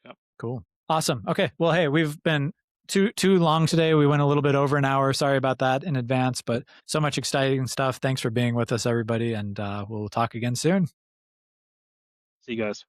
B: Yep.
A: Cool, awesome. Okay, well, hey, we've been too long today. We went a little bit over an hour. Sorry about that in advance, but so much exciting stuff. Thanks for being with us, everybody, and we'll talk again soon.
B: See you guys.